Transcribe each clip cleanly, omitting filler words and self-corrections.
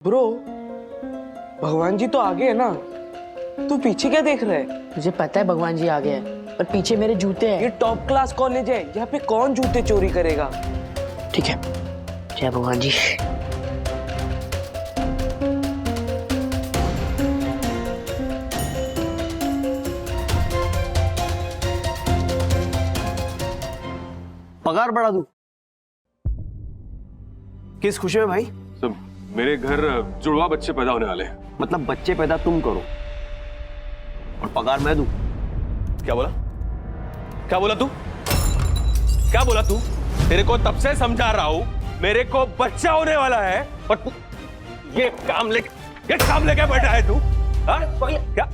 Bro, भगवान जी तो आगे है ना, तू पीछे क्या देख रहा है? मुझे पता है भगवान जी आगे हैं, पर पीछे मेरे जूते हैं। ये टॉप क्लास कॉलेज है, यहाँ पे कौन जूते चोरी करेगा? ठीक है, जय भगवान जी। पगार बढ़ा दूं? किस खुशी में भाई? सब मेरे घर जुड़वा बच्चे पैदा होने वाले हैं। मतलब बच्चे पैदा तुम करो और पगार मैं दूं? क्या बोला? क्या बोला तू? क्या बोला तू? तेरे को तब से समझा रहा हूं, मेरे को बच्चा होने वाला है और तू ये काम लेके बैठा है तू? हाँ? क्या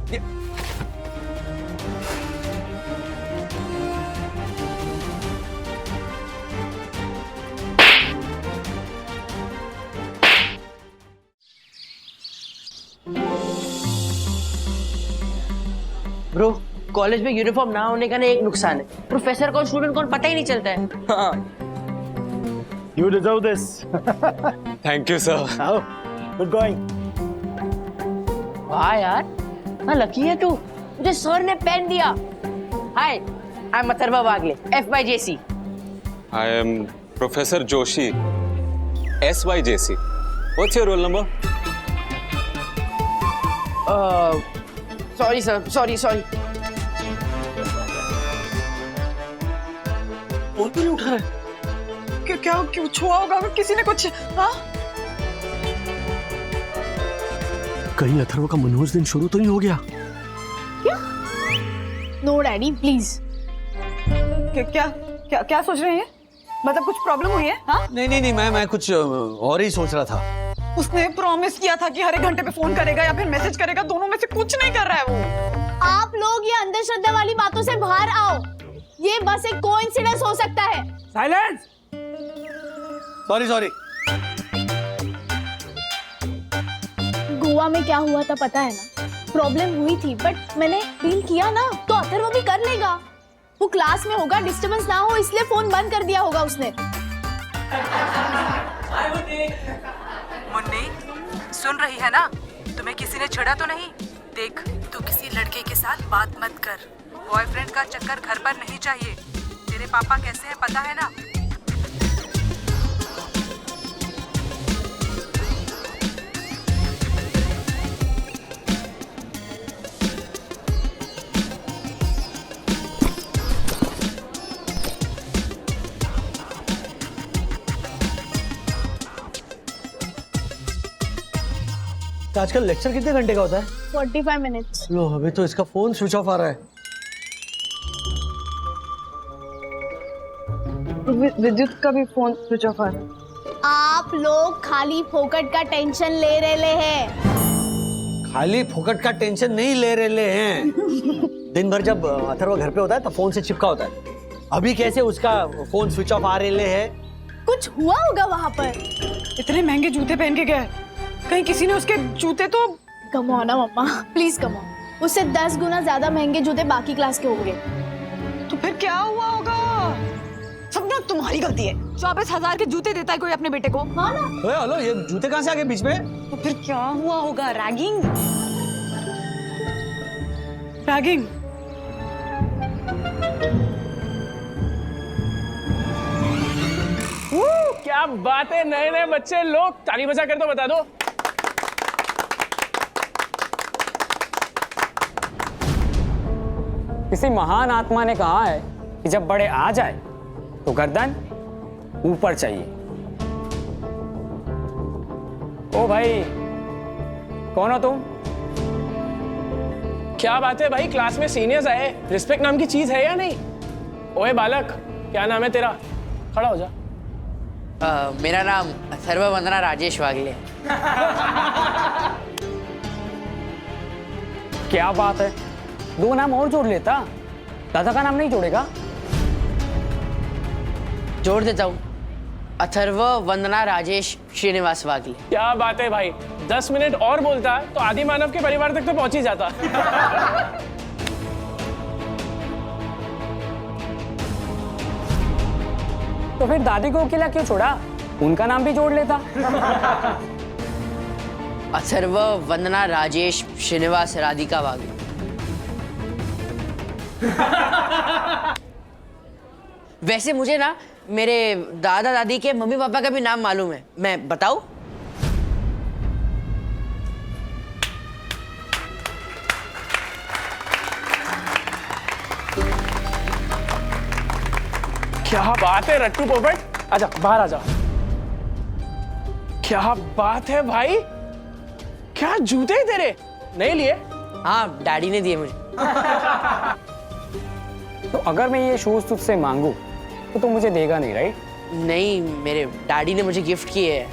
ब्रो, कॉलेज में यूनिफॉर्म ना होने का ना एक नुकसान है, प्रोफेसर कौन स्टूडेंट कौन पता ही नहीं चलता है। हाँ। You deserve this. Thank you sir. Now, good going. वाह यार, हाँ लकी है तू, मुझे सर ने पेन दिया। Hi, I am Atharva Wagle, FYJC। I am professor Joshi, SYJC। What's your roll number? Sorry sir, sorry. Phone तो नहीं उठा रहा है। क्या क्यों छुआ होगा किसी ने कुछ? हाँ? कहीं अथर्व का मनोज दिन शुरू तो नहीं हो गया? No daddy please. क्या सोच रहे हैं? मतलब कुछ प्रॉब्लम हुई है? हाँ? नहीं, मैं कुछ और ही सोच रहा था। उसने प्रॉमिस किया था कि हर एक घंटे पे फोन करेगा या फिर मैसेज करेगा, दोनों में से कुछ नहीं कर रहा है वो। आप लोग ये अंधश्रद्धा वाली बातों से बाहर आओ, ये बस एक कोइंसिडेंस हो सकता है। साइलेंस। सॉरी। गोवा में क्या हुआ था पता है ना? प्रॉब्लम हुई थी बट मैंने डील किया ना, तो अथर्व भी कर लेगा। वो क्लास में होगा, डिस्टर्बेंस ना हो इसलिए फोन बंद कर दिया होगा उसने। मुन्नी, सुन रही है ना? तुम्हें किसी ने छेड़ा तो नहीं? देख, तू किसी लड़के के साथ बात मत कर। बॉयफ्रेंड का चक्कर घर पर नहीं चाहिए। तेरे पापा कैसे हैं पता है ना? तो आजकल लेक्चर कितने घंटे का होता है? 45 मिनट्स। लो, अभी तो इसका फोन स्विच ऑफ आ रहा है। विद्युत का भी फोन स्विच ऑफ है। आप लोग खाली फोकट का टेंशन ले रहे हैं। खाली फोकट का टेंशन नहीं ले रहे हैं। दिन भर जब अथर्व घर पे होता है तो फोन से चिपका होता है। अभी कैसे उसका फोन स्विच ऑफ आ रहे हैं? कुछ हुआ होगा वहाँ पर। इतने महंगे जूते पहन के गया है, कहीं किसी ने उसके जूते तो। कम ऑन ना मम्मा, प्लीज कम ऑन। उससे 10 गुना ज्यादा महंगे जूते बाकी क्लास के होंगे। तो फिर क्या हुआ होगा? सब ना तुम्हारी गलती है। 24,000 के जूते देता है कोई अपने बेटे को। हाँ ना? ओए हेलो, ये जूते कहाँ से आ गए बीच में? तो फिर क्या हुआ होगा? रैगिंग। रैगिंग। क्या बात है, नए बच्चे लोग ताली बजा कर तो बता दो। किसी महान आत्मा ने कहा है कि जब बड़े आ जाए तो गर्दन ऊपर चाहिए। ओ भाई, कौन हो तुम? क्या बात है भाई, क्लास में सीनियर्स आए, रिस्पेक्ट नाम की चीज है या नहीं? ओए बालक, क्या नाम है तेरा? खड़ा हो जा। मेरा नाम अथर्वा वंदना राजेश वागले है। क्या बात है, 2 नाम और जोड़ लेता। दादा का नाम नहीं जोड़ेगा? जोड़ देता हूँ, अथर्व वंदना राजेश श्रीनिवास वागले। क्या बात है भाई, 10 मिनट और बोलता तो आदि मानव के परिवार तक तो पहुंच ही जाता। तो फिर दादी को अकेला क्यों छोड़ा? उनका नाम भी जोड़ लेता। अथर्व, वंदना, राजेश, श्रीनिवास, राधिका वागले। वैसे मुझे ना मेरे दादा दादी के मम्मी पापा का भी नाम मालूम है, मैं बताऊं? क्या बात है रट्टू पोपट, आजा बाहर आजा। क्या बात है भाई, क्या जूते हैं तेरे, नहीं लिए? हाँ, डैडी ने दिए मुझे। तो अगर मैं ये शूज तुझसे मांगू तो तू मुझे देगा नहीं, राइट? नहीं, मेरे डैडी ने मुझे गिफ्ट किए हैं।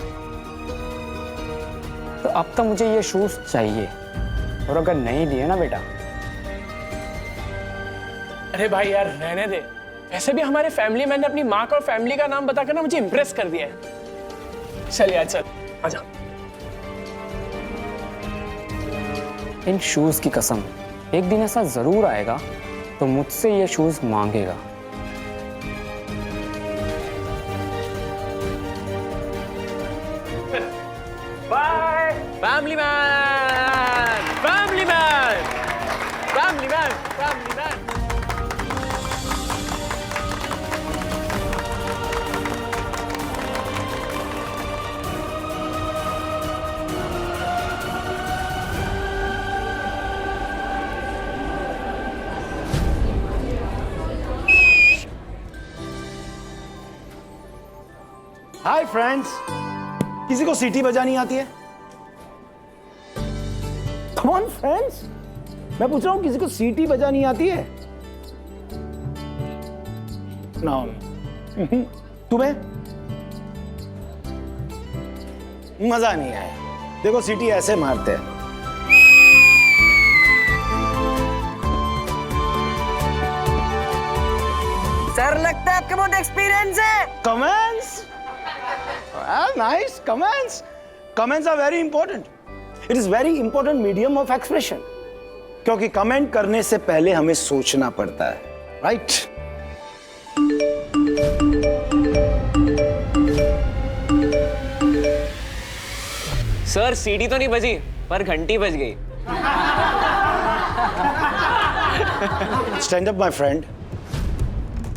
तो अब तो मुझे ये शूज चाहिए, और अगर नहीं दिए ना बेटा। अरे भाई यार रहने दे, वैसे भी हमारे फैमिली मैन ने अपनी माँ का और फैमिली का नाम बताकर ना मुझे इंप्रेस कर दिया है। चल यार चल, आजा। इन शूज की कसम, एक दिन ऐसा जरूर आएगा तो मुझसे ये शूज मांगेगा। Bye family man, family man, family man, family man. Hi friends, किसी को सीटी बजानी आती है? कम ऑन फ्रेंड्स, मैं पूछ रहा हूं किसी को सीटी बजानी आती है? नो। तुम्हें मजा नहीं आया? देखो सीटी ऐसे मारते हैं। सर लगता है आपके बहुत एक्सपीरियंस है। Comments? Nice comments. Comments are very important. It is very important medium of expression. क्योंकि कमेंट करने से पहले हमें सोचना पड़ता है, राइट? सर सीटी तो नहीं बजी, पर घंटी बज गई। Stand up, my friend.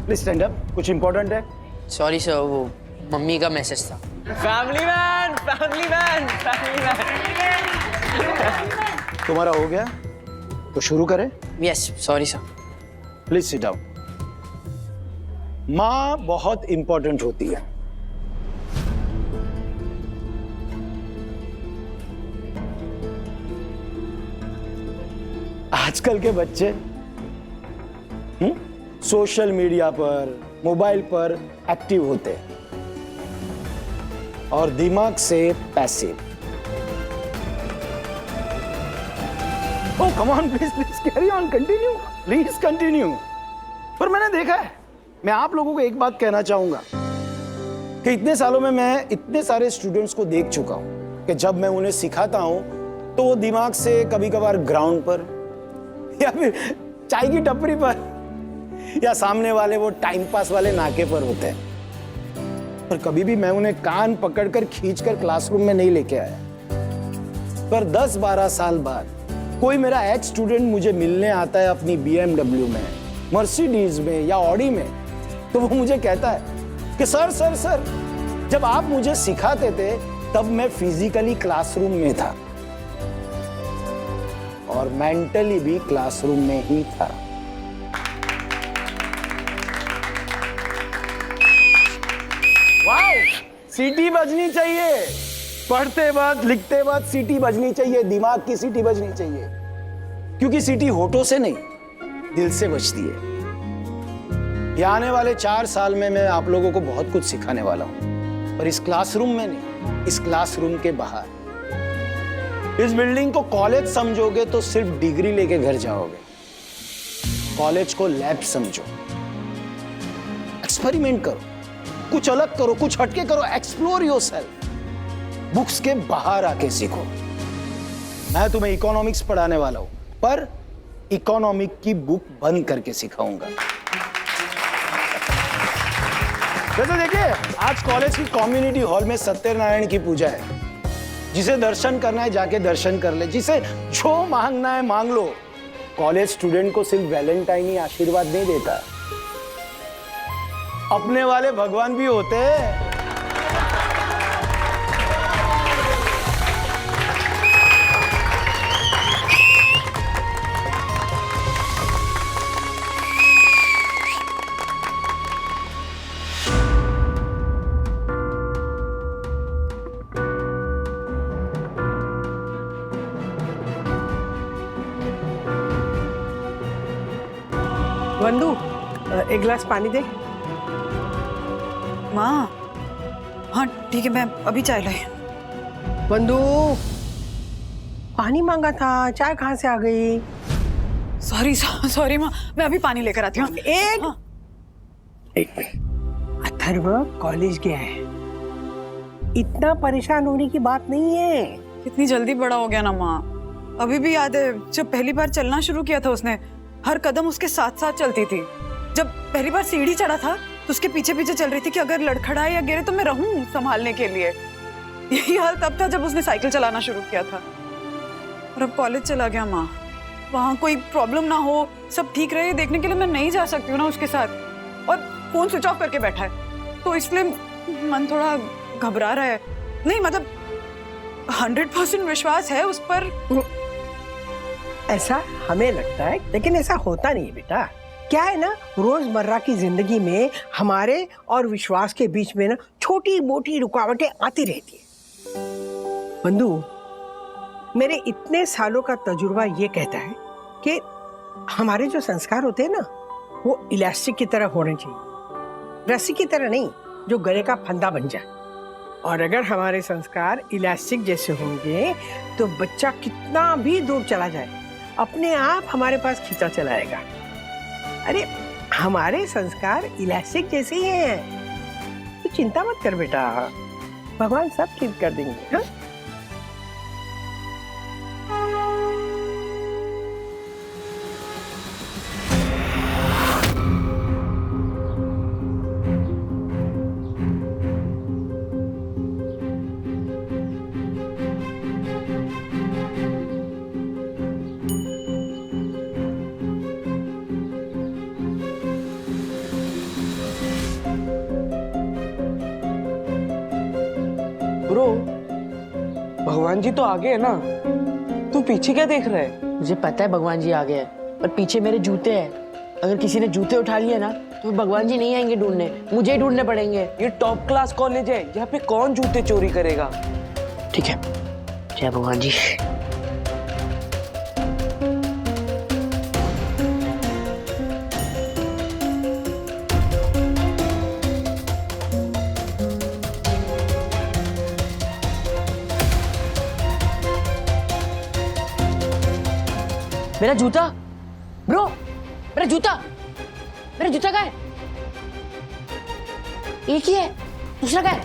Please stand up. कुछ important है? सॉरी सर, वो मम्मी का मैसेज था। Family man, family man, family man. तुम्हारा हो गया तो शुरू करें? Yes, sorry sir. Please sit down. माँ बहुत इंपॉर्टेंट होती है। आजकल के बच्चे सोशल मीडिया पर, मोबाइल पर एक्टिव होते हैं और दिमाग से passive. Oh come on, please please carry on, continue, please continue. पर मैंने देखा है, मैं आप लोगों को एक बात कहना चाहूंगा कि इतने सालों में मैं इतने सारे स्टूडेंट्स को देख चुका हूं कि जब मैं उन्हें सिखाता हूं तो वो दिमाग से कभी कभार ग्राउंड पर या फिर चाय की टपरी पर या सामने वाले वो टाइम पास वाले नाके पर होते हैं। पर कभी भी मैं उन्हें कान पकड़कर खींचकर क्लासरूम में नहीं लेके आया। पर 10-12 साल बाद कोई मेरा एक्स स्टूडेंट मुझे मिलने आता है अपनी BMW में, मर्सिडीज में या ऑडी में, तो वो मुझे कहता है कि सर सर सर, जब आप मुझे सिखाते थे तब मैं फिजिकली क्लासरूम में था और मेंटली भी क्लासरूम में ही था। वाओ, सीटी बजनी चाहिए। पढ़ते वक्त, लिखते वक्त सीटी बजनी चाहिए, दिमाग की सीटी बजनी चाहिए, क्योंकि सीटी होठों से नहीं, दिल से बजती है। ये आने वाले 4 साल में मैं आप लोगों को बहुत कुछ सिखाने वाला हूं, पर इस क्लासरूम में नहीं, इस क्लासरूम के बाहर। इस बिल्डिंग को कॉलेज समझोगे तो सिर्फ डिग्री लेके घर जाओगे। कॉलेज को लैब समझो, एक्सपेरिमेंट करो, कुछ अलग करो, कुछ हटके करो, एक्सप्लोर योरसेल्फ। बुक्स के बाहर आके सीखो। मैं तुम्हें इकोनॉमिक्स पढ़ाने वाला हूं, पर इकोनॉमिक की बुक बंद करके सिखाऊंगा। वैसे देखिए, आज कॉलेज की कम्युनिटी हॉल में सत्यनारायण की पूजा है, जिसे दर्शन करना है जाके दर्शन कर ले, जिसे जो मांगना है मांग लो। कॉलेज स्टूडेंट को सिर्फ वैलेंटाइन ही आशीर्वाद नहीं देता, अपने वाले भगवान भी होते हैं। वंदू, एक गिलास पानी दे। माँ, हाँ ठीक है, मैं अभी चाय लाई। वंदू, पानी मांगा था, चाय कहाँ से आ गई? सॉरी माँ, मैं अभी पानी लेकर आती हूँ। एक मिनट। अथर्व कॉलेज गया है, इतना परेशान होने की बात नहीं है। कितनी जल्दी बड़ा हो गया ना माँ। अभी भी याद है जब पहली बार चलना शुरू किया था उसने, हर कदम उसके साथ साथ चलती थी। जब पहली बार सीढ़ी चढ़ा था तो उसके पीछे पीछे चल रही थी कि अगर लड़खड़ाए या गिरे तो मैं रहूं संभालने के लिए। यही हाल तब था जब उसने साइकिल चलाना शुरू किया था। और अब कॉलेज चला गया माँ, वहाँ कोई प्रॉब्लम ना हो, सब ठीक रहे देखने के लिए मैं नहीं जा सकती हूँ ना उसके साथ। और फोन स्विच ऑफ करके बैठा है, तो इसलिए मन थोड़ा घबरा रहा है। नहीं मतलब 100% विश्वास है उस पर। ऐसा हमें लगता है, लेकिन ऐसा होता नहीं है बेटा। क्या है ना, रोजमर्रा की जिंदगी में हमारे और विश्वास के बीच में ना छोटी मोटी रुकावटें आती रहती है। बंधु, मेरे इतने सालों का तजुर्बा ये कहता है कि हमारे जो संस्कार होते हैं ना, वो इलास्टिक की तरह होने चाहिए, रस्सी की तरह नहीं जो गले का फंदा बन जाए। और अगर हमारे संस्कार इलास्टिक जैसे होंगे तो बच्चा कितना भी दूर चला जाए अपने आप हमारे पास खींचा चलाएगा। अरे हमारे संस्कार इलास्टिक जैसे ही हैं, तो चिंता मत कर बेटा, भगवान सब ठीक कर देंगे। हाँ? ब्रो, भगवान जी तो आगे है ना, तू पीछे क्या देख रहा है? मुझे पता है भगवान जी आ गए हैं, पर पीछे मेरे जूते हैं। अगर किसी ने जूते उठा लिए ना तो भगवान जी नहीं आएंगे ढूंढने, मुझे ही ढूंढने पड़ेंगे। ये टॉप क्लास कॉलेज है, यहाँ पे कौन जूते चोरी करेगा? ठीक है, जय भगवान जी। मेरा जूता ब्रो, मेरा जूता कहाँ है? एक ही है, दूसरा कहाँ है?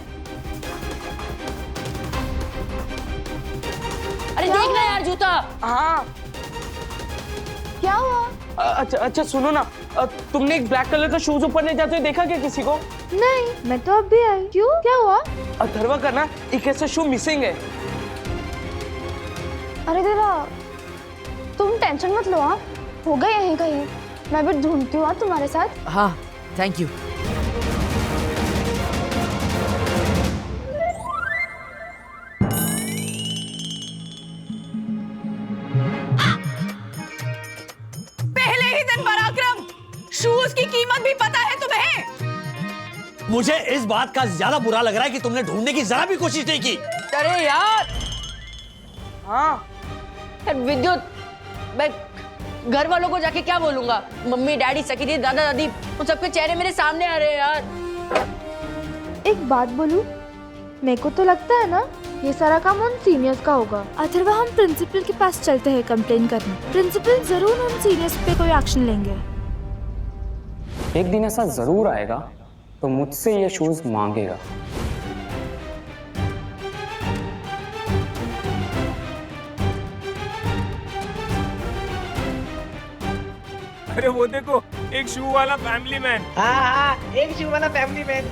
अरे देख ना यार जूता। हाँ क्या हुआ? अच्छा सुनो ना, तुमने एक ब्लैक कलर का शूज ऊपर ले जाते हुए देखा क्या किसी को? नहीं, मैं तो अब भी आई। क्यों, क्या हुआ? अथर्वा का ना एक ऐसा शू मिसिंग है। अरे देवा, तुम टेंशन मत लो, हाँ होगा यहीं कहीं, मैं भी ढूंढती हूँ तुम्हारे साथ। हाँ थैंक यू। पहले ही दिन पराक्रम, शूज की कीमत भी पता है तुम्हें? मुझे इस बात का ज्यादा बुरा लग रहा है कि तुमने ढूंढने की जरा भी कोशिश नहीं की। अरे यार, हाँ विद्युत, मैं घर वालों को जाके क्या बोलूंगा? मम्मी डैडी सखी दादा दादी उन सबके चेहरे मेरे सामने आ रहे हैं यार। एक बात बोलूं, मेरे को तो लगता है ना ये सारा काम उन सीनियर्स का होगा। अथर्वा, हम प्रिंसिपल के पास चलते हैं कंप्लेन करने। प्रिंसिपल जरूर उन सीनियर्स पे कोई एक्शन लेंगे। एक दिन ऐसा जरूर आएगा तो मुझसे ये शूज मांगेगा। अरे वो देखो, एक शू वाला फैमिली मैन। हाँ, एक शू वाला फैमिली मैन।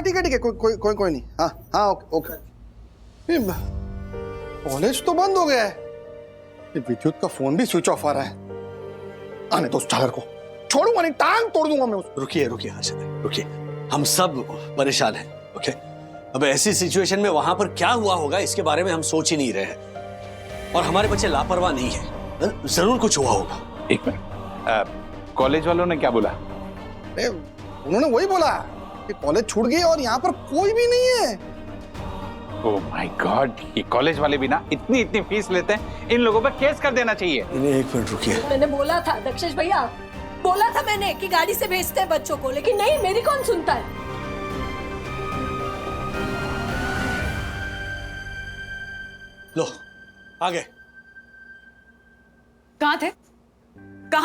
हाँ ठीक है कोई नहीं। हाँ हाँ ओके। कॉलेज तो बंद हो गया है, ये विद्युत का फोन भी स्विच ऑफ आ रहा है। आने दो उस चालर को, छोड़ूंगा नहीं, टांग तोड़ दूंगा मैं उसको। रुकिए हर्षद रुकिए, हम सब परेशान हैं। ओके, अब ऐसी सिचुएशन में वहां पर क्या हुआ होगा इसके बारे में हम सोच ही नहीं रहे हैं, और हमारे बच्चे लापरवाह नहीं है, जरूर कुछ हुआ होगा। एक मिनट, कॉलेज वालों ने क्या बोला? उन्होंने वही बोला कि कॉलेज छूट गई और यहाँ पर कोई भी नहीं है। ओह माय गॉड, ये कॉलेज वाले भी ना इतनी फीस लेते हैं, इन लोगों पर केस कर देना चाहिए। एक मिनट रुकिए, मैंने बोला था दक्षेश भैया, बोला था मैंने कि गाड़ी से भेजते हैं बच्चों को, लेकिन नहीं, मेरी कौन सुनता है। लो आगे। कहाँ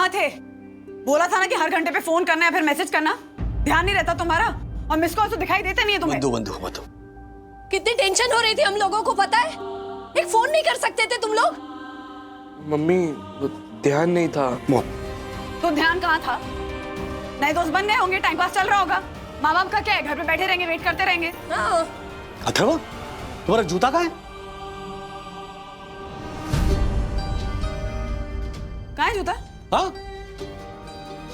थे? बोला था ना कि हर घंटे पे फोन करना है, फिर मैसेज करना। ध्यान नहीं रहता तुम्हारा, और मिस कॉल तो दिखाई देते नहीं है तुम्हें। बंदू मत। कितनी टेंशन हो रही थी हम लोगों को, पता है? एक फोन नहीं कर सकते थे तुम लोग? मम्मी ध्यान नहीं था। तो ध्यान कहाँ था? नए दोस्त बन गए होंगे, टाइम पास चल रहा होगा। माँ बाप का क्या है, घर पे बैठे रहेंगे, वेट करते रहेंगे। अथर्व, तुम्हारा जूता कहाँ है? कहाँ है जूता? हाँ,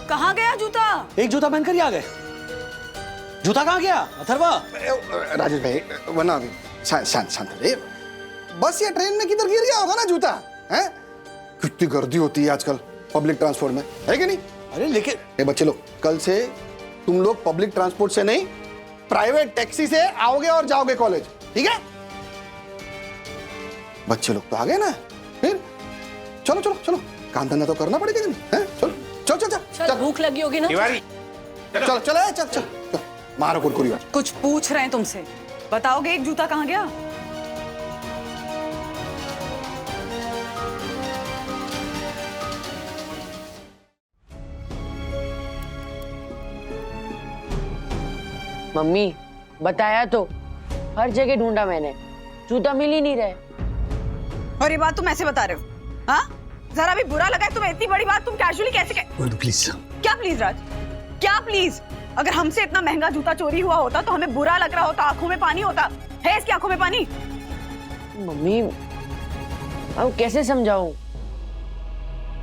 कहाँ गया जूता? एक जूता पहनकर ही आ गए। जूता कहाँ गया अथर्व? राजेश भाई वरना अभी शांत रहिए। बस या ट्रेन में किधर गिर गया होगा ना जूता, हैं? कितनी गर्दी होती है आजकल पब्लिक ट्रांसपोर्ट में, है कि नहीं? अरे लेकिन ए बच्चे लोग, कल से तुम लोग पब्लिक ट्रांसपोर्ट से नहीं, प्राइवेट टैक्सी से आओगे और जाओगे कॉलेज, ठीक है? बच्चे लोग तो आ गए ना, फिर चलो काम धंधा तो करना पड़ेगा नहीं, हैं? चल भूख लगी होगी ना। चल मारो कुरकुरी। कुछ पूछ रहे हैं तुमसे, बताओगे एक जूता कहाँ गया? मम्मी बताया तो, हर जगह ढूंढा मैंने, जूता मिल ही नहीं रहे। और ये बात तुम ऐसे बता रहे हो? हाँ, जरा भी बुरा लगा है तुम्हें? इतनी बड़ी बात तुम कैजुअली कैसे प्लीज। क्या प्लीज राज, क्या प्लीज? अगर हमसे इतना महंगा जूता चोरी हुआ होता तो हमें बुरा लग रहा होता, आंखों में पानी होता। है इसकी आंखों में पानी? मम्मी अब कैसे समझाऊं,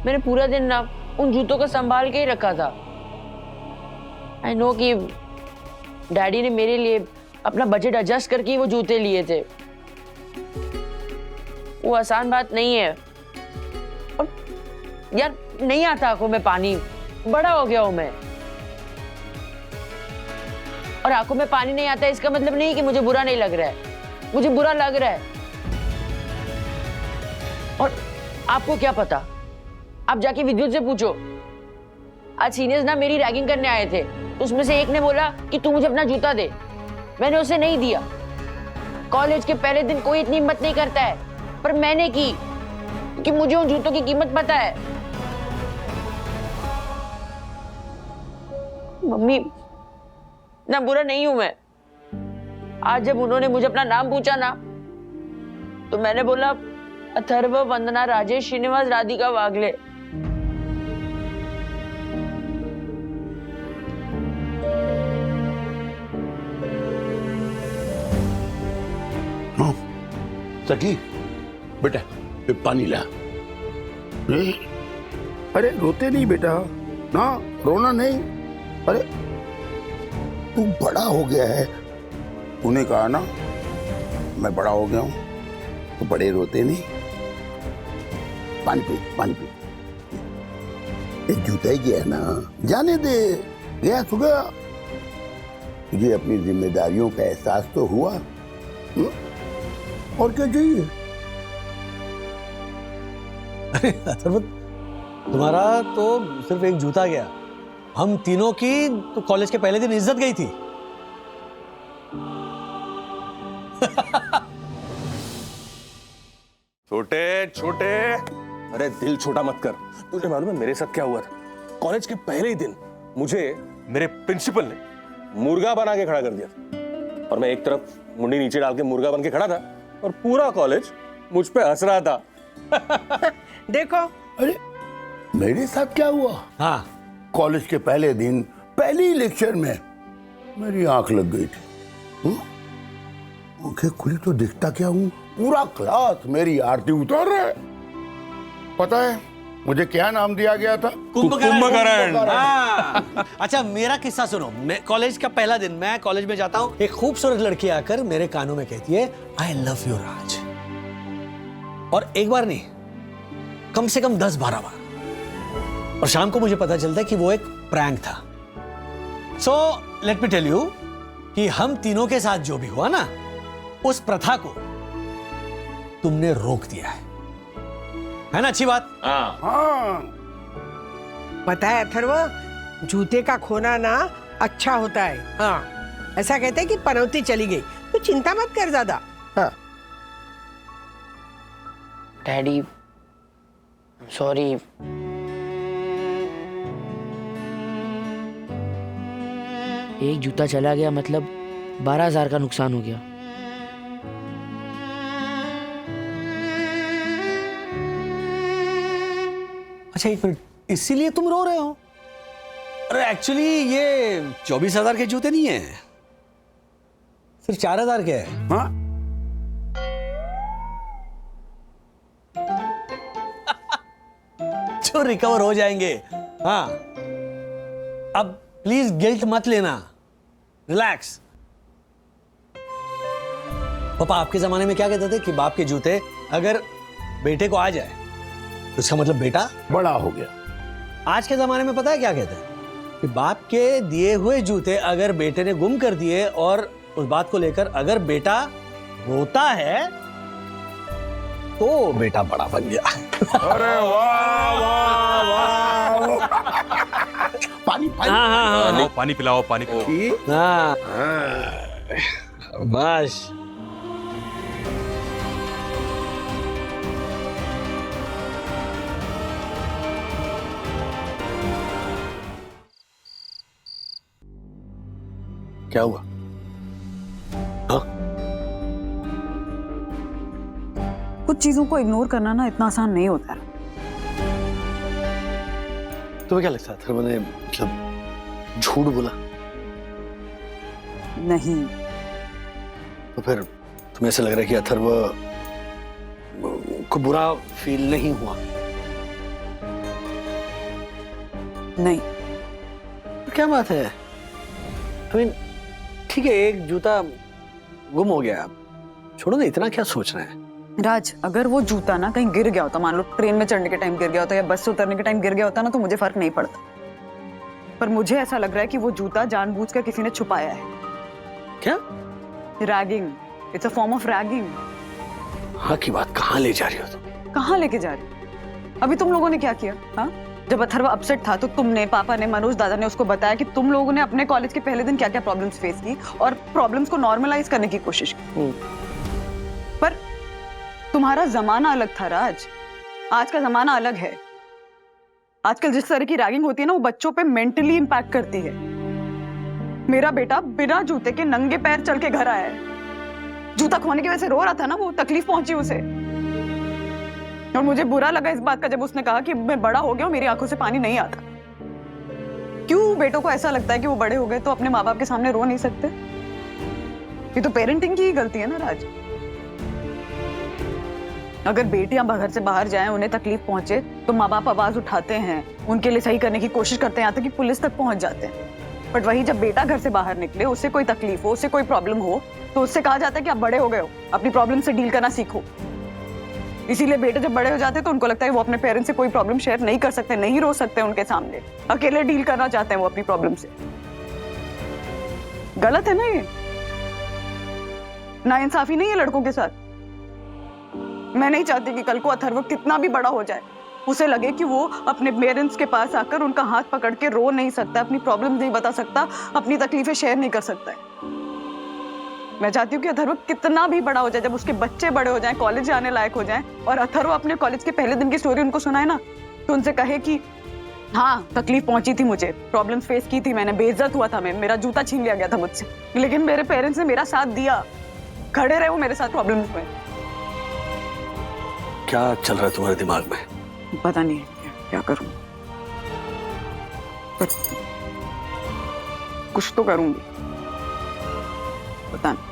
मैंने पूरा दिन ना उन जूतों को संभाल के ही रखा था। आई नो कि डैडी ने मेरे लिए अपना बजट एडजस्ट करके वो जूते लिए थे, वो आसान बात नहीं है। और यार नहीं आता आंखों में पानी, बड़ा हो गया हूं मैं, और आंखों में पानी नहीं आता इसका मतलब नहीं कि मुझे बुरा नहीं लग रहा है, मुझे बुरा लग रहा है। और आपको क्या पता, आप जाके विद्युत से पूछो। आज सीनियर्स ना मेरी रैगिंग करने आए थे, तो उसमें से एक ने बोला कि तू मुझे अपना जूता दे, मैंने उसे नहीं दिया। कॉलेज के पहले दिन कोई इतनी हिम्मत नहीं करता है, पर मैंने की, क्योंकि मुझे उन जूतों की कीमत पता है। मम्मी ना बुरा नहीं हूं मैं। आज जब उन्होंने मुझे अपना नाम पूछा ना, तो मैंने बोला अथर्व, वंदना, राजेश, श्रीनिवास, राधिका, वागले। सखी बेटा पानी ला। अरे रोते नहीं बेटा, ना रोना नहीं। अरे तू बड़ा हो गया है, उन्हें कहा ना मैं बड़ा हो गया हूं, तो बड़े रोते नहीं। पानी पी। एक जूता ही गया ना, जाने दे, गया तो गया। तुझे अपनी जिम्मेदारियों का एहसास तो हुआ, और क्या चाहिए? अरे अथर्व, तुम्हारा तो सिर्फ एक जूता गया, हम तीनों की तो कॉलेज के पहले दिन इज्जत गई थी। छोटे, अरे दिल छोटा मत कर। तुझे मालूम है मेरे साथ क्या हुआ था? कॉलेज के पहले ही दिन मुझे मेरे प्रिंसिपल ने मुर्गा बना के खड़ा कर दिया था, और मैं एक तरफ मुंडी नीचे डाल के मुर्गा बन के खड़ा था, और पूरा कॉलेज मुझ पे हंस रहा था। देखो, अरे मेरे साथ क्या हुआ? हाँ, कॉलेज के पहले दिन पहली लेक्चर में मेरी आंख लग गई थी। आंखें खुली तो दिखता क्या हूँ, पूरा क्लास मेरी आरती उतार रहा है। पता है मुझे क्या नाम दिया गया था? कुंभकर्ण। हाँ। अच्छा मेरा किस्सा सुनो। मैं कॉलेज का पहला दिन, मैं कॉलेज में जाता हूँ, एक खूबसूरत लड़की आकर मेरे कानों में कहती है आई लव यू राज। और एक बार नहीं, कम से कम 10-12 बार। और शाम को मुझे पता चलता है कि वो एक प्रैंक था। So let me tell you कि हम तीनों के साथ जो भी हुआ ना, उस प्रथा को तुमने रोक दिया है ना? अच्छी बात। हाँ। पता है अथर्व, जूते का खोना ना अच्छा होता है। हाँ, ऐसा कहते हैं कि पनौती चली गई तो चिंता मत कर ज्यादा। हाँ। Daddy sorry. एक जूता चला गया मतलब 12,000 का नुकसान हो गया। अच्छा एक मिनट, इसीलिए तुम रो रहे हो? अरे एक्चुअली ये 24,000 के जूते नहीं है, सिर्फ 4,000 के हैं। हाँ? जो रिकवर हो जाएंगे। हाँ, अब प्लीज गिल्ट मत लेना, रिलैक्स। पापा आपके जमाने में क्या कहते थे कि बाप के जूते अगर बेटे को आ जाए तो इसका मतलब बेटा बड़ा हो गया। आज के जमाने में पता है क्या कहते हैं कि बाप के दिए हुए जूते अगर बेटे ने गुम कर दिए और उस बात को लेकर अगर बेटा रोता है तो बेटा बड़ा बन गया। अरे वाह वाह वाह। पानी पानी। हाँ, पानी पिलाओ, पानी पिलाओ। हाँ, बस। क्या हुआ? हाँ? कुछ चीजों को इग्नोर करना ना इतना आसान नहीं होता है। तुम्हें क्या लगता है अथर्व ने मतलब झूठ बोला? नहीं। तो फिर तुम्हें ऐसा लग रहा है कि अथर्व को बुरा फील नहीं हुआ? नहीं। तो क्या बात है? I mean, ठीक है, एक जूता गुम हो गया, छोड़ो ना, इतना क्या सोच रहे हैं? राज, अगर वो जूता ना कहीं गिर गया होता, मान लो ट्रेन में चढ़ने के टाइम गिर गया होता या बस से उतरने के टाइम गिर गया होता ना, तो मुझे फर्क नहीं पड़ता। पर मुझे ऐसा लग रहा है कि वो जूता जानबूझकर किसी ने छुपाया है। क्या? Ragging. It's a form of ragging. हाँ की बात कहाँ ले जा रही हो तुम? कहाँ लेके जा रही? अभी तुम लोगों ने क्या किया? हाँ, जब अथर्व अपसेट था तो तुमने, पापा ने, मनोज दादा ने उसको बताया कि तुम लोगों ने अपने कॉलेज के पहले दिन क्या क्या प्रॉब्लम्स फेस की और प्रॉब्लम्स को नॉर्मलाइज करने की कोशिश की। पर तुम्हारा जमाना अलग था राज, आज का जमाना अलग है। आजकल जिस तरह की रैगिंग होती है ना, वो बच्चों पे मेंटली इंपैक्ट करती है। मेरा बेटा बिना जूते के नंगे पैर चल के घर आया है। जूता खोने की वजह से रो रहा था ना, वो तकलीफ पहुंची उसे। और मुझे बुरा लगा इस बात का जब उसने कहा कि मैं बड़ा हो गया हूं, मेरी आंखों से पानी नहीं आता। क्यों बेटों को ऐसा लगता है कि वो बड़े हो गए तो अपने माँ बाप के सामने रो नहीं सकते? ये तो पेरेंटिंग की ही गलती है ना राज। अगर बेटियां घर से बाहर जाएं, उन्हें तकलीफ पहुंचे तो माँ बाप आवाज उठाते हैं, उनके लिए सही करने की कोशिश करते हैं, यहाँ तक कि पुलिस तक पहुंच जाते हैं। बट वही जब बेटा घर से बाहर निकले, उससे कोई तकलीफ हो, उससे कोई प्रॉब्लम हो, तो उससे कहा जाता है कि आप बड़े हो गए हो, अपनी प्रॉब्लम से डील करना सीखो। इसीलिए बेटे जब बड़े हो जाते हैं तो उनको लगता है वो अपने पेरेंट्स से कोई प्रॉब्लम शेयर नहीं कर सकते, नहीं रो सकते उनके सामने, अकेले डील करना चाहते हैं वो अपनी प्रॉब्लम से। गलत है ना ये? नाइंसाफी नहीं है लड़कों के साथ। मैं नहीं चाहती कि कल को अथर्व कितना भी बड़ा हो जाए, उसे लगे कि वो अपने पेरेंट्स के पास आकर उनका हाथ पकड़ के रो नहीं सकता, अपनी प्रॉब्लम नहीं बता सकता, अपनी तकलीफें शेयर नहीं कर सकता है। मैं चाहती हूँ कि अथर्व कितना भी बड़ा हो जाए, जब उसके बच्चे बड़े हो जाएं, कॉलेज जाने लायक हो जाएं, और अथर्व अपने कॉलेज के पहले दिन की स्टोरी उनको सुनाए ना, तो उनसे कहे कि हाँ तकलीफ पहुंची थी मुझे, प्रॉब्लम्स फेस की थी मैंने, बेइज्जत हुआ था मैं, मेरा जूता छीन लिया गया था मुझसे, लेकिन मेरे पेरेंट्स ने मेरा साथ दिया, खड़े रहे वो मेरे साथ प्रॉब्लम्स में। क्या चल रहा है तुम्हारे दिमाग में? पता नहीं क्या करूं, पर कुछ तो करूंगी। पता नहीं।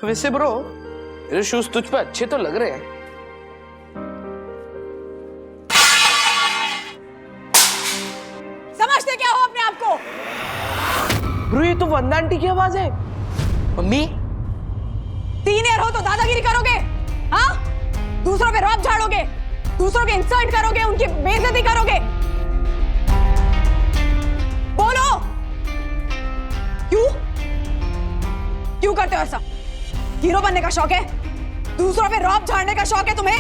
वैसे ब्रो मेरे शूज तुझ पे अच्छे तो लग रहे हैं। समझते क्या हो अपने आप को? ब्रो ये तो वंदा आंटी की आवाज है। मम्मी सीनियर हो तो दादागिरी करोगे? हाँ, दूसरों पे रौब झाड़ोगे, दूसरों के इंसल्ट करोगे, उनकी बेइज्जती करोगे। बोलो क्यों क्यों करते हो ऐसा? हीरो बनने का शौक है? दूसरों पे रौब झाड़ने का शौक है तुम्हें?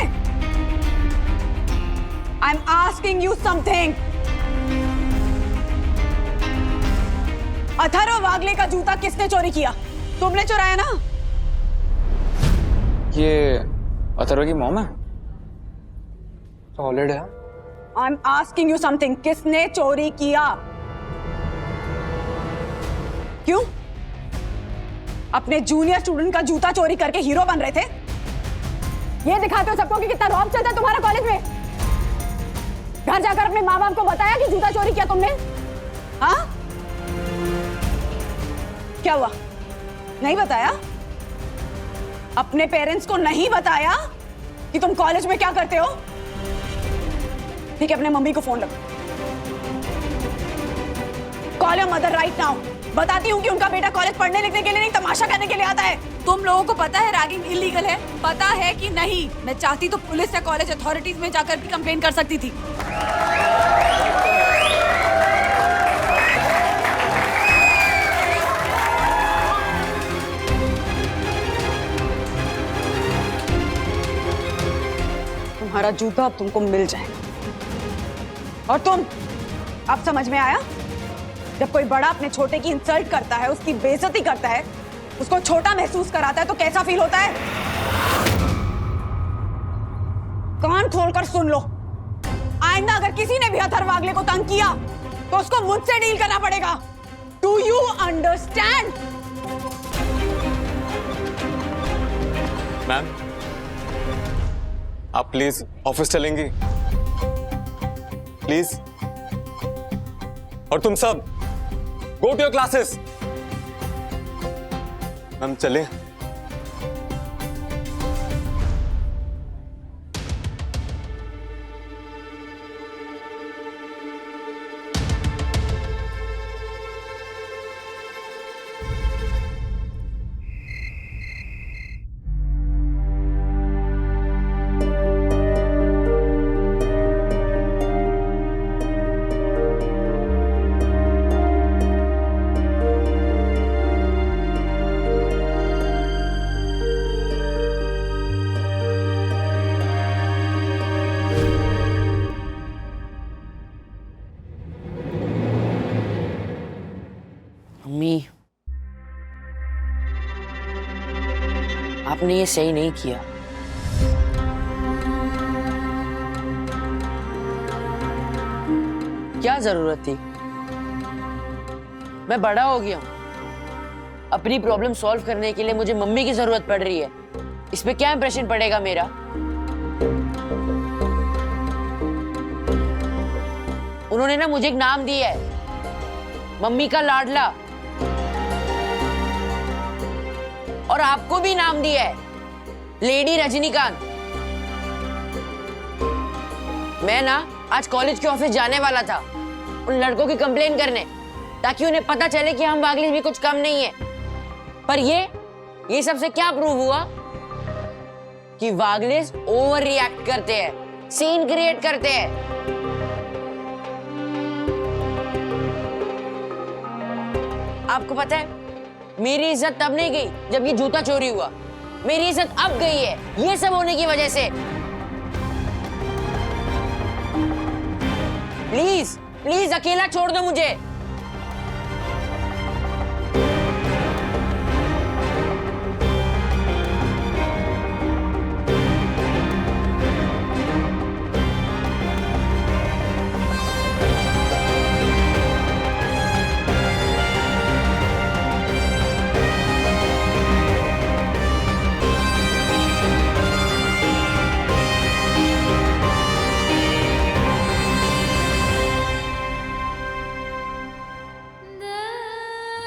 I am asking you something. Atharva Wagle का जूता किसने चोरी किया? तुमने चुराया ना? ये अथर्व की मॉम है। सॉलिड है। आई एम आस्किंग यू समथिंग। किसने चोरी किया? क्यों? अपने जूनियर स्टूडेंट का जूता चोरी करके हीरो बन रहे थे? ये दिखाते हो सबको कि कितना रौब चलता है तुम्हारा कॉलेज में? घर जाकर अपने माँ बाप को बताया कि जूता चोरी किया तुमने? हाँ, क्या हुआ? नहीं बताया? अपने पेरेंट्स को नहीं बताया कि तुम कॉलेज में क्या करते हो? ठीक है, अपने मम्मी को फोन लगाओ। Call your mother right now. बताती हूँ कि उनका बेटा कॉलेज पढ़ने लिखने के लिए नहीं, तमाशा करने के लिए आता है। तुम लोगों को पता है रैगिंग इलीगल है? पता है कि नहीं? मैं चाहती तो पुलिस या कॉलेज अथॉरिटीज में जाकर भी कंप्लेन कर सकती थी। तुम्हारा जूता अब तुमको मिल जाएगा। और तुम, अब समझ में आया? जब कोई बड़ा अपने छोटे की इंसल्ट करता है, उसकी बेइज्जती करता है, उसको छोटा महसूस कराता है, तो कैसा फील होता है? कान खोलकर सुन लो, आइंदा अगर किसी ने भी अथर्व वागले को तंग किया तो उसको मुझसे डील करना पड़ेगा। Do you understand? मैम, आप प्लीज ऑफिस चलेंगी प्लीज। और तुम सब go to your classes. Ma'am चले। मम्मी, आपने ये सही नहीं किया। क्या जरूरत थी? मैं बड़ा हो गया हूं। अपनी प्रॉब्लम सॉल्व करने के लिए मुझे मम्मी की जरूरत पड़ रही है। इसमें क्या इंप्रेशन पड़ेगा मेरा? उन्होंने ना मुझे एक नाम दिया है, मम्मी का लाडला। और आपको भी नाम दिया है, लेडी रजनीकांत। मैं ना आज कॉलेज के ऑफिस जाने वाला था उन लड़कों की कंप्लेन करने, ताकि उन्हें पता चले कि हम वागले भी कुछ कम नहीं है। पर ये सबसे क्या प्रूव हुआ कि वागलेस ओवर रिएक्ट करते हैं, सीन क्रिएट करते हैं। आपको पता है, मेरी इज्जत तब नहीं गई जब ये जूता चोरी हुआ। मेरी इज्जत अब गई है ये सब होने की वजह से। प्लीज प्लीज अकेला छोड़ दो मुझे।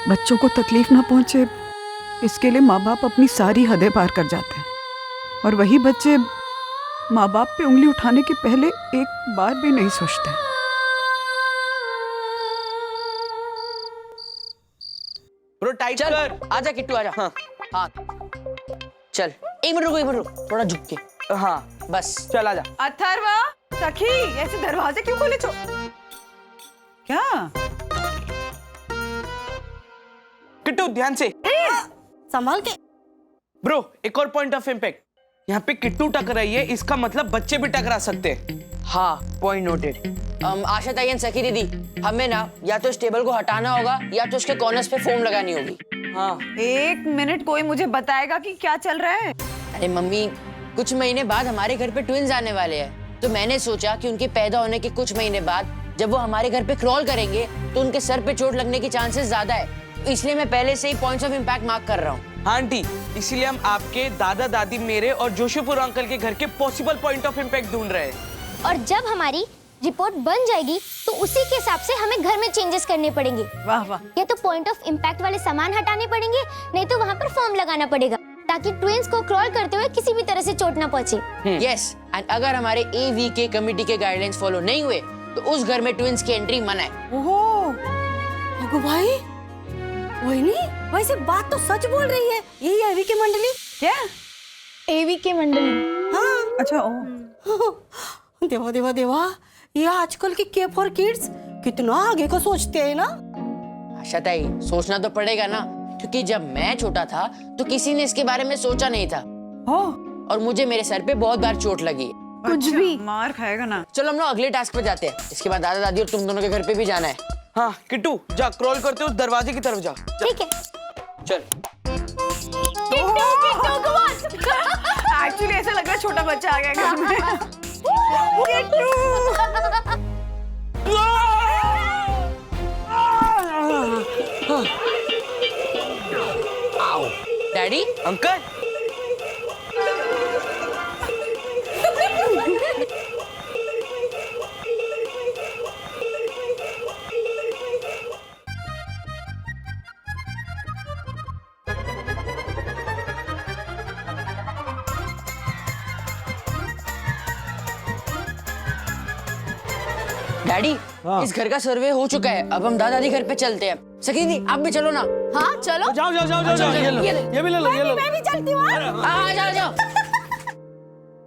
बच्चों को तकलीफ ना पहुंचे, इसके लिए माँ बाप अपनी सारी हदें पार कर जाते हैं, और वही बच्चे माँ बाप पे उंगली उठाने के पहले एक बार भी नहीं सोचते। ब्रो टाइट कर। आजा किट्टू आजा। हाँ हाँ चल, एक मिनट रुक, थोड़ा झुक के। हाँ बस चल आजा। अथर्वा, सखी, ऐसे दरवाजे क्यों खोले? क्या किट्टू ध्यान से संभाल के। ब्रो एक और पॉइंट ऑफ इम्पैक्ट, यहाँ पे किट्टू टकराई है, इसका मतलब बच्चे भी टकरा सकते हैं। हाँ पॉइंट नोटेड। आशा ताई एंड सखी दीदी, हमें ना या तो इस टेबल को हटाना होगा या तो उसके कॉर्नर्स पे फोम लगानी होगी। हाँ 1 मिनट, कोई मुझे बताएगा कि क्या चल रहा है? अरे मम्मी, कुछ महीने बाद हमारे घर पे ट्विंस आने वाले हैं, तो मैंने सोचा कि उनके पैदा होने के कुछ महीने बाद जब वो हमारे घर पे क्रॉल करेंगे तो उनके सर पे चोट लगने की चांसेस ज्यादा है, इसलिए मैं पहले से ही पॉइंट्स ऑफ इम्पैक्ट मार्क कर रहा हूँ। हाँ आंटी, इसीलिए हम आपके दादा दादी, मेरे और जोशीपुर अंकल के घर के पॉसिबल पॉइंट ऑफ इम्पैक्ट ढूंढ रहे हैं। और जब हमारी रिपोर्ट बन जाएगी तो उसी के हिसाब से हमें घर में चेंजेस करने पड़ेंगे। वाह वाह। या तो पॉइंट ऑफ इम्पैक्ट वाले सामान हटाने पड़ेंगे, नहीं तो वहाँ पर फोम लगाना पड़ेगा ताकि ट्विंस को क्रॉल करते हुए किसी भी तरह से चोट ना पहुंचे। यस, एंड अगर हमारे AVK कमेटी के गाइडलाइंस फॉलो नहीं हुए तो उस घर में ट्विंस की एंट्री मना है। ओहो, अगो भाई, वही नहीं, वैसे बात तो सच बोल रही है, यही AVK मंडली। क्या AVK मंडली? हाँ। अच्छा ओ। देवा देवा देवा, ये आजकल के के फॉर किड्स कितना आगे का सोचते हैं ना। आशा ताई, सोचना तो पड़ेगा ना, क्योंकि जब मैं छोटा था तो किसी ने इसके बारे में सोचा नहीं था। और मुझे मेरे सर पे बहुत बार चोट लगी। कुछ भी मार खाएगा ना। चलो हम लोग अगले टास्क पे जाते हैं, इसके बाद दादा दादी और तुम दोनों के घर पे भी जाना है। हाँ किट्टू, जा क्रॉल करते उस दरवाजे की तरफ जा। ठीक है। चल। एक्चुअली ऐसा लग रहा है छोटा बच्चा आ गया घर में। डैडी, अंकल, डैडी, इस घर का सर्वे हो चुका है, अब हम दादा दादी घर पे चलते हैं। सखी दीदी आप भी चलो ना। हाँ चलो। जाओ जाओ जाओ जाओ, ये लो, ये भी ले लो, ये लो। मैं भी चलती हूँ। जाओ जाओ।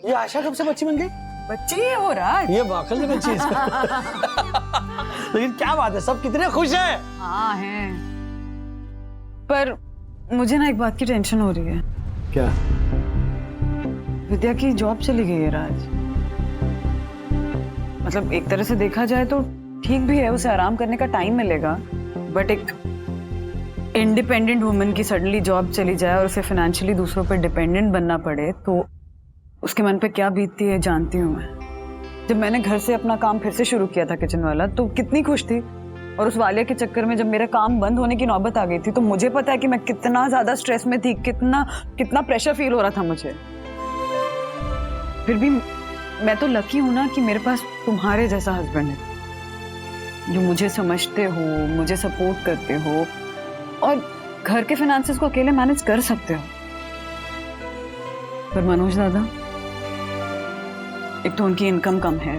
ये आशा कब से बच्ची बन गई? बच्ची है वो राज। ये बाकल से बच्ची है। लेकिन क्या बात है, सब कितने खुश हैं। हाँ हैं, पर मुझे ना एक बात की टेंशन हो रही है। क्या? विद्या की जॉब चली गई है राज। मतलब एक तरह से देखा जाए तो ठीक भी है, उसे आराम करने का टाइम मिलेगा, बट एक इंडिपेंडेंट वुमन की सडनली जॉब चली जाए और उसे फाइनेंशियली दूसरों पर डिपेंडेंट बनना पड़े तो उसके मन पे क्या बीतती है जानती हूँ मैं। जब मैंने घर से अपना काम फिर से शुरू किया था किचन वाला, तो कितनी खुश थी, और उस वालिया के चक्कर में जब मेरा काम बंद होने की नौबत आ गई थी तो मुझे पता है कि मैं कितना ज्यादा स्ट्रेस में थी, कितना प्रेशर फील हो रहा था मुझे। फिर भी मैं तो लकी हूं ना कि मेरे पास तुम्हारे जैसा हस्बैंड है जो मुझे समझते हो, मुझे सपोर्ट करते हो और घर के फाइनेंसेस को अकेले मैनेज कर सकते हो। पर मनोज दादा, एक तो उनकी इनकम कम है,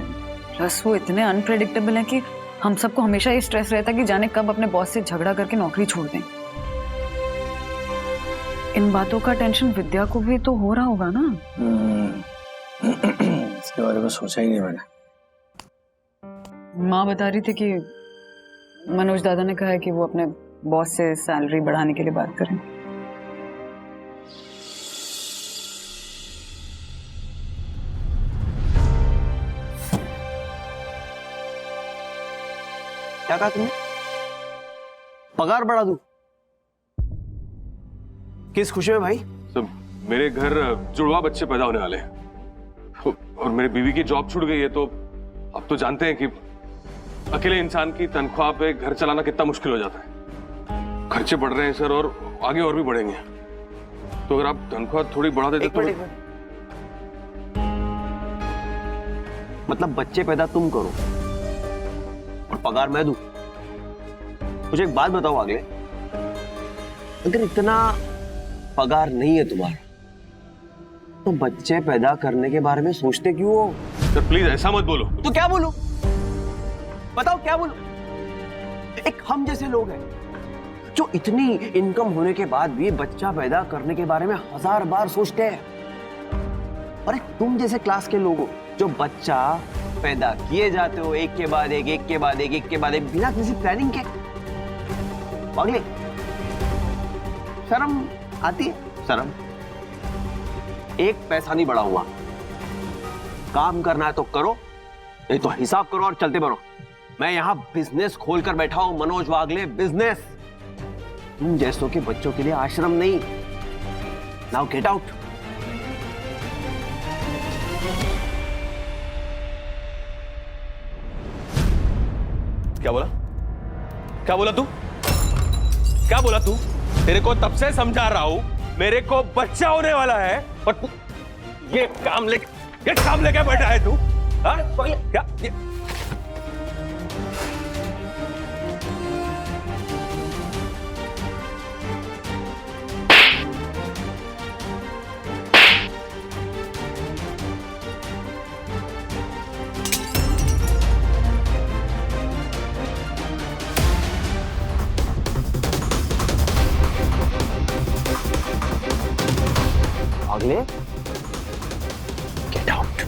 प्लस वो इतने अनप्रेडिक्टेबल हैं कि हम सबको हमेशा ये स्ट्रेस रहता है कि जाने कब अपने बॉस से झगड़ा करके नौकरी छोड़ दें। इन बातों का टेंशन विद्या को भी तो हो रहा होगा ना। इसके बारे में सोचा ही नहीं मैंने। माँ बता रही थी कि मनोज दादा ने कहा है कि वो अपने बॉस से सैलरी बढ़ाने के लिए बात करें। क्या कहा तुमने? पगार बढ़ा दूं? किस खुशी में भाई? सब मेरे घर जुड़वा बच्चे पैदा होने वाले हैं और मेरी बीवी की जॉब छूट गई है, तो अब तो जानते हैं कि अकेले इंसान की तनख्वाह पे घर चलाना कितना मुश्किल हो जाता है। खर्चे बढ़ रहे हैं सर, और आगे और भी बढ़ेंगे, तो अगर आप तनख्वाह थोड़ी बढ़ा देते तो। मतलब बच्चे पैदा तुम करो और पगार मैं दूं? मुझे एक बात बताओ, अगले अगर इतना पगार नहीं है तुम्हारा तो बच्चे पैदा करने के बारे में सोचते क्यों हो? सर प्लीज ऐसा मत बोलो। तो क्या बोलूं? बताओ क्या बोलूं? एक हम जैसे लोग हैं जो इतनी इनकम होने के बाद भी बच्चा पैदा करने के बारे में 1000 बार सोचते हैं, और एक तुम जैसे क्लास के लोग हो जो बच्चा पैदा किए जाते हो एक के बाद एक, एक के बाद एक, एक के बाद एक, बिना किसी प्लानिंग के। अगले शर्म आती है? शर्म एक पैसा नहीं बढ़ा हुआ। काम करना है तो करो, नहीं तो हिसाब करो और चलते बनो। मैं यहां बिजनेस खोलकर बैठा हूं, मनोज वागले बिजनेस। तुम जैसों के बच्चों के लिए आश्रम नहीं। Now get out. क्या बोला? क्या बोला तू? क्या बोला तू? तेरे को तब से समझा रहा हूं, मेरे को बच्चा होने वाला है और तू ये काम लेके बैठा है तू? हाँ? क्या ये? अगले गेट आउट।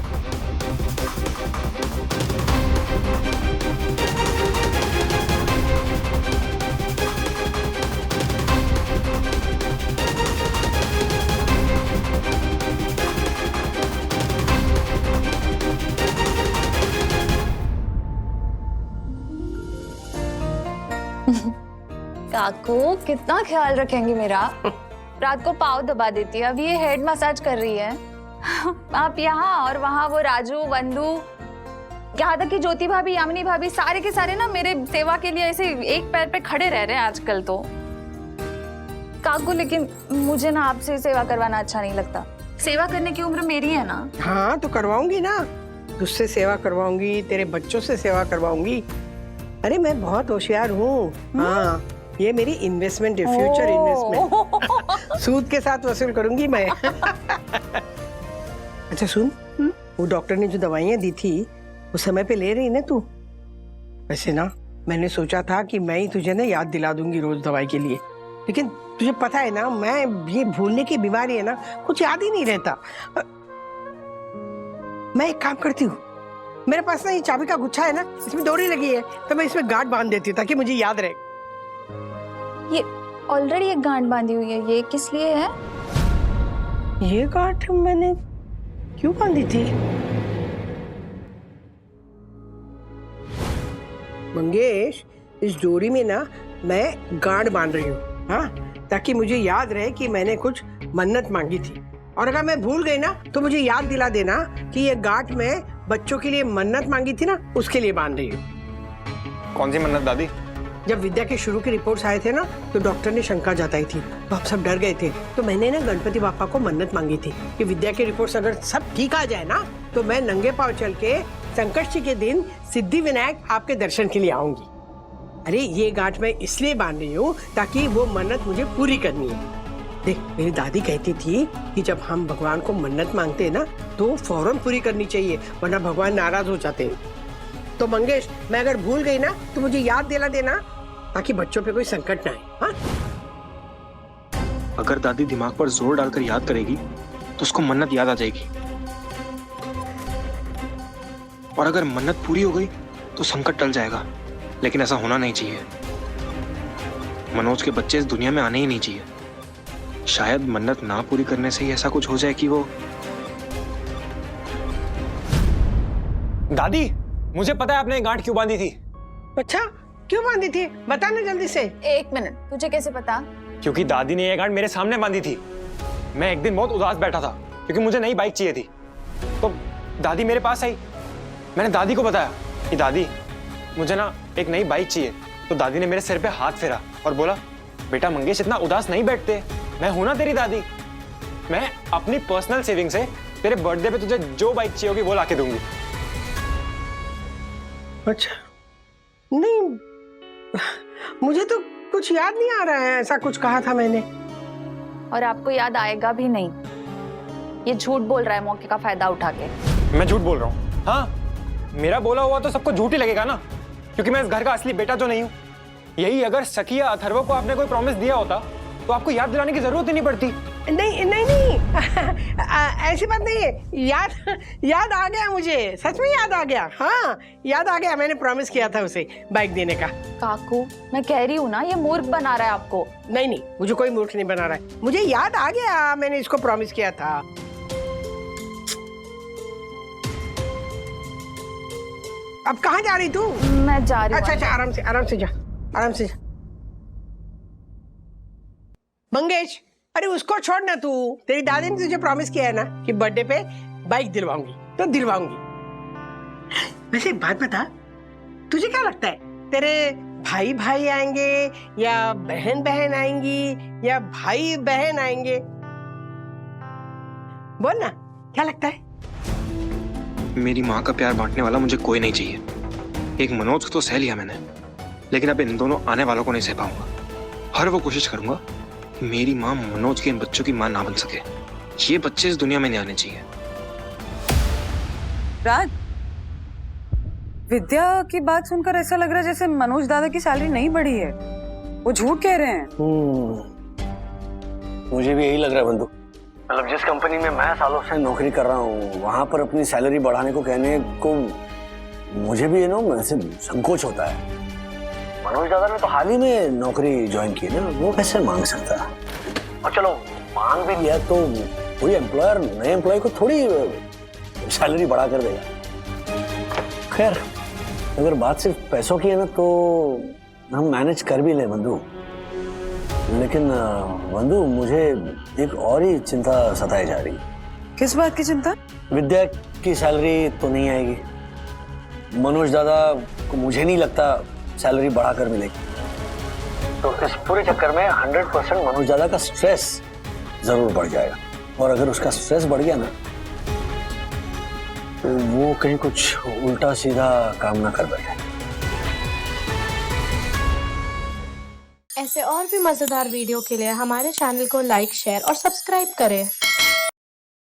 काकू कितना ख्याल रखेंगी मेरा? रात को पाँव दबा देती है, अब ये हेड मसाज कर रही है। आप यहाँ और वहाँ वो राजू वंदू, यहाँ तक कि ज्योति भाभी, यामिनी भाभी, सारे के सारे ना मेरे सेवा के लिए ऐसे एक पैर पे खड़े रह रहे हैं आजकल तो। काकू लेकिन मुझे ना आपसे सेवा करवाना अच्छा नहीं लगता। सेवा करने की उम्र मेरी है ना। हाँ तो करवाऊंगी ना, तुझसे सेवा करवाऊंगी, तेरे बच्चों से सेवा करवाऊंगी। अरे मैं बहुत होशियार हूँ। हाँ ये मेरी इन्वेस्टमेंट है, फ्यूचर इन्वेस्टमेंट। सूद के साथ वसूल करूंगी मैं। अच्छा सुन, वो डॉक्टर ने जो दवाइयाँ दी थी वो समय पे ले रही ना तू? वैसे ना मैंने सोचा था कि मैं ही तुझे ना याद दिला दूंगी रोज दवाई के लिए, लेकिन तुझे पता है ना मैं ये भूलने की बीमारी है ना, कुछ याद ही नहीं रहता। मैं एक काम करती हूँ, मेरे पास ना ये चाबी का गुच्छा है ना, इसमें डोरी लगी है, तो मैं इसमें गांठ बांध देती हूँ ताकि मुझे याद रहे। ये ऑलरेडी एक गांठ बांधी हुई है, ये किस लिए है? ये गांठ मैंने क्यों बांधी थी? मंगेश, इस डोरी में ना मैं गांठ बांध रही हूँ, हाँ, ताकि मुझे याद रहे कि मैंने कुछ मन्नत मांगी थी, और अगर मैं भूल गई ना तो मुझे याद दिला देना कि ये गांठ में बच्चों के लिए मन्नत मांगी थी ना, उसके लिए बांध रही हूँ। कौन सी मन्नत दादी? जब विद्या के शुरू के रिपोर्ट्स आए थे ना तो डॉक्टर ने शंका जताई थी, तो आप सब डर गए थे, तो मैंने ना गणपति बापा को मन्नत मांगी थी कि विद्या के रिपोर्ट्स अगर सब ठीक आ जाए ना तो मैं नंगे पांव चल के संकष्टी के दिन सिद्धि विनायक आपके दर्शन के लिए आऊंगी। अरे ये गांठ मैं इसलिए बांध रही हूँ ताकि वो मन्नत मुझे पूरी करनी है। देख मेरी दादी कहती थी कि जब हम भगवान को मन्नत मांगते हैं ना तो फौरन पूरी करनी चाहिए, वरना भगवान नाराज हो जाते हैं। तो मंगेश, मैं अगर भूल गई ना तो मुझे याद दिला देना ताकि बच्चों पे कोई संकट ना आए। हाँ? अगर दादी दिमाग पर जोर डालकर याद करेगी तो उसको मन्नत याद आ जाएगी, और अगर मन्नत पूरी हो गई तो संकट टल जाएगा। लेकिन ऐसा होना नहीं चाहिए। मनोज के बच्चे इस दुनिया में आने ही नहीं चाहिए। शायद मन्नत ना पूरी करने से ही ऐसा कुछ हो जाए कि वो। दादी, मुझे पता है आपने गांठ क्यों बांधी थी। अच्छा, क्यों बांधी थी? बता ना जल्दी से। 1 मिनट, तुझे कैसे पता? क्योंकि दादी ने ये गांठ मेरे सामने बांधी थी। मैं एक दिन बहुत उदास बैठा था क्योंकि मुझे नई बाइक चाहिए थी, तो दादी मेरे पास आई। मैंने दादी को बताया कि दादी मुझे ना एक नई बाइक चाहिए, तो दादी ने मेरे सिर पे हाथ फेरा और बोला, बेटा मंगेश इतना उदास नहीं बैठते, मैं हूं ना तेरी दादी। मैं अपनी पर्सनल सेविंग से तेरे बर्थडे पे तुझे जो बाइक चाहिए होगी वो लाके दूंगी। अच्छा, नहीं मुझे तो कुछ याद नहीं आ रहा है, ऐसा कुछ कहा था मैंने। और आपको याद आएगा भी नहीं। ये झूठ बोल रहा है मौके का फायदा उठा के। मैं झूठ बोल रहा हूँ? हाँ, मेरा बोला हुआ तो सबको झूठ ही लगेगा ना, क्योंकि मैं इस घर का असली बेटा तो नहीं हूँ। यही अगर सखी या अथर्व को आपने कोई प्रॉमिस दिया होता तो आपको याद दिलाने की जरूरत ही नहीं पड़ती। नहीं नहीं नहीं ऐसी बात नहीं है। याद आ गया मुझे, सच में याद आ गया। हाँ याद आ गया, मैंने प्रॉमिस किया था उसे बाइक देने का। काकू मैं कह रही हूँ ना, ये मूर्ख बना रहा है आपको। नहीं नहीं, मुझे कोई मूर्ख नहीं बना रहा है, मुझे याद आ गया, मैंने इसको प्रॉमिस किया था। अब कहाँ जा रही तू? मैं जा रही हूँ। अच्छा, आराम से जा, आराम से जा। मंगेश, अरे उसको छोड़ ना तू। तेरी दादी ने तुझे प्रॉमिस किया है ना कि बर्थडे पे बाइक दिलवाऊंगी, तो दिलवाऊंगी। वैसे एक बात बता, तुझे क्या लगता है तेरे भाई भाई आएंगे या बहन बहन आएंगी या भाई बहन आएंगे? बोल ना, क्या लगता है? मेरी माँ का प्यार बांटने वाला मुझे कोई नहीं चाहिए। एक मनोज को तो सह लिया मैंने, लेकिन अब इन दोनों आने वालों को नहीं सह पाऊंगा। हर वो कोशिश करूंगा कि मेरी माँ मनोज के इन बच्चों की माँ ना बन सके। ये बच्चे इस दुनिया में नहीं आने चाहिए। राज, विद्या की बात सुनकर ऐसा लग रहा है जैसे मनोज दादा की सैलरी नहीं बढ़ी है। वो झूठ कह रहे हैं। मुझे भी यही लग रहा है बंधु। मतलब जिस कंपनी में मैं सालों से नौकरी कर रहा हूँ, वहां पर अपनी सैलरी बढ़ाने को कहने को मुझे भी ऐसे संकोच होता है। मनोज दादा ने तो हाल ही में नौकरी ज्वाइन की है ना, वो कैसे मांग सकता है? और चलो मांग भी लिया तो कोई एम्प्लॉयर नए एम्प्लॉय को थोड़ी सैलरी बढ़ा कर देगा। खैर, अगर बात सिर्फ पैसों की है ना तो हम मैनेज कर भी ले बंधु। लेकिन बंधु, मुझे एक और ही चिंता सताई जा रही है। किस बात की चिंता? विद्या की सैलरी तो नहीं आएगी। मनोज दादा को मुझे नहीं लगता सैलरी बढ़ाकर मिलेगी। तो इस पूरे चक्कर में 100% मनोज दादा का स्ट्रेस जरूर बढ़ जाएगा। और अगर उसका स्ट्रेस बढ़ गया ना तो वो कहीं कुछ उल्टा सीधा काम ना कर बैठे। ऐसे और भी मजेदार वीडियो के लिए हमारे चैनल को लाइक, शेयर और सब्सक्राइब करें।